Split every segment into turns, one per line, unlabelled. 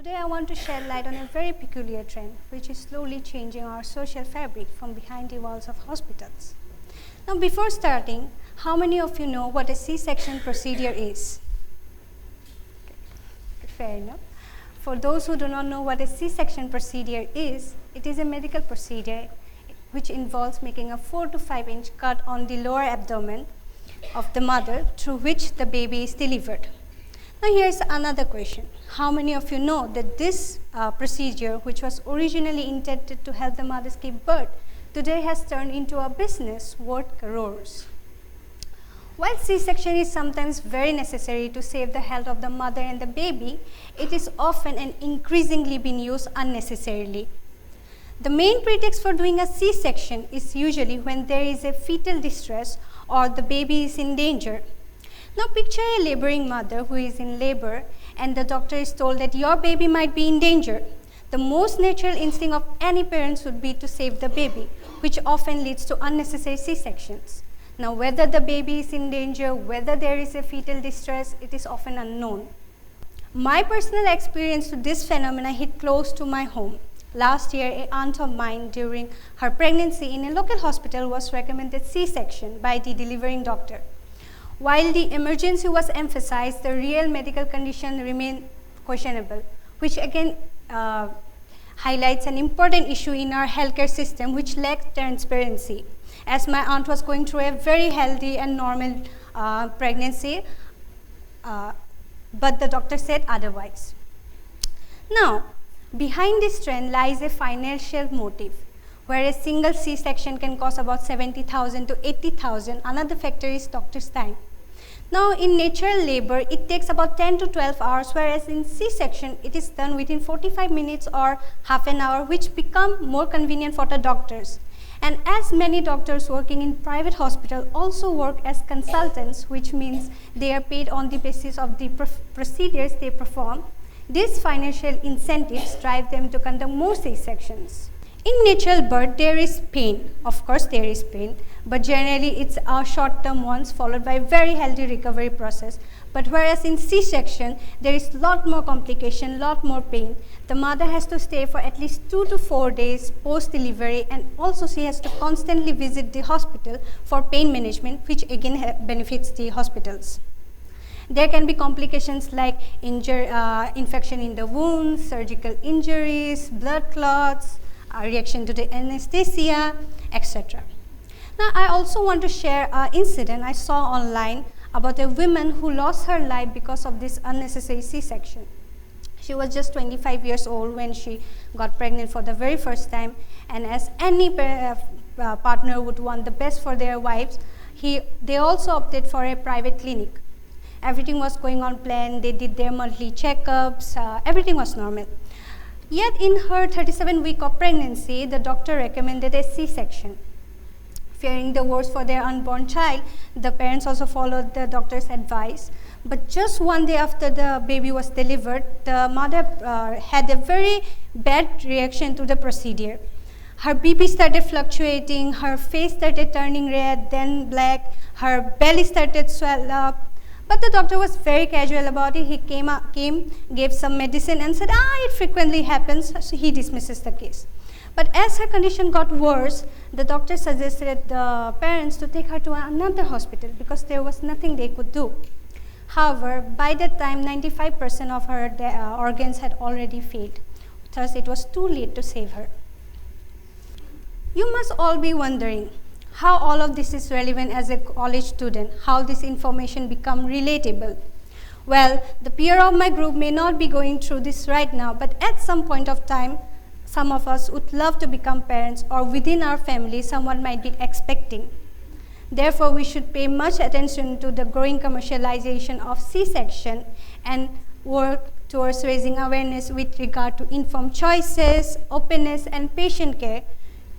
Today I want to shed light on a very peculiar trend which is slowly changing our social fabric from behind the walls of hospitals. Now before starting, how many of you know what a C-section procedure is? Okay. Fair enough. For those who do not know what a C-section procedure is, it is a medical procedure which involves making a 4 to 5 inch cut on the lower abdomen of the mother through which the baby is delivered. Now here's another question. How many of you know that this procedure, which was originally intended to help the mothers give birth, today has turned into a business worth crores? While C-section is sometimes very necessary to save the health of the mother and the baby, it is often and increasingly being used unnecessarily. The main pretext for doing a C-section is usually when there is a fetal distress or the baby is in danger. Now picture a laboring mother who is in labor and the doctor is told that your baby might be in danger. The most natural instinct of any parents would be to save the baby, which often leads to unnecessary C-sections. Now whether the baby is in danger, whether there is a fetal distress, it is often unknown. My personal experience to this phenomena hit close to my home. Last year, an aunt of mine during her pregnancy in a local hospital was recommended C-section by the delivering doctor. While the emergency was emphasized, the real medical condition remained questionable, which again highlights an important issue in our healthcare system which lacks transparency. As my aunt was going through a very healthy and normal pregnancy, but the doctor said otherwise. Now, behind this trend lies a financial motive, where a single C-section can cost about 70,000 to 80,000. Another factor is doctor's time. Now, in natural labor, it takes about 10 to 12 hours, whereas in C-section, it is done within 45 minutes or half an hour, which become more convenient for the doctors. And as many doctors working in private hospital also work as consultants, which means they are paid on the basis of the procedures they perform, these financial incentives drive them to conduct more C-sections. In natural birth, there is pain. Of course, there is pain, but generally it's a short-term ones followed by a very healthy recovery process. But whereas in C-section, there is lot more complication, lot more pain. The mother has to stay for at least 2 to 4 days post-delivery, and also she has to constantly visit the hospital for pain management, which again benefits the hospitals. There can be complications like infection in the wounds, surgical injuries, blood clots, reaction to the anesthesia, etc. Now, I also want to share an incident I saw online about a woman who lost her life because of this unnecessary C-section. She was just 25 years old when she got pregnant for the very first time, and as any partner would want the best for their wives, they also opted for a private clinic. Everything was going on plan, they did their monthly checkups, everything was normal. Yet in her 37th week of pregnancy, the doctor recommended a C-section. Fearing the worst for their unborn child, the parents also followed the doctor's advice. But just one day after the baby was delivered, the mother had a very bad reaction to the procedure. Her BP started fluctuating, her face started turning red, then black, her belly started swell up. But the doctor was very casual about it. He came, gave some medicine and said, it frequently happens, so he dismisses the case. But as her condition got worse, the doctor suggested the parents to take her to another hospital because there was nothing they could do. However, by that time, 95% of her organs had already failed. Thus, it was too late to save her. You must all be wondering how all of this is relevant as a college student, how this information become relatable. Well, the peer of my group may not be going through this right now, but at some point of time, some of us would love to become parents, or within our family, someone might be expecting. Therefore, we should pay much attention to the growing commercialization of C-section and work towards raising awareness with regard to informed choices, openness, and patient care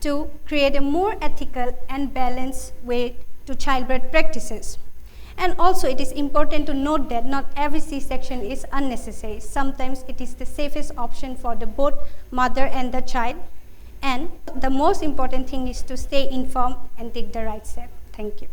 to create a more ethical and balanced way to childbirth practices. And also, it is important to note that not every C-section is unnecessary. Sometimes it is the safest option for the both mother and the child. And the most important thing is to stay informed and take the right step. Thank you.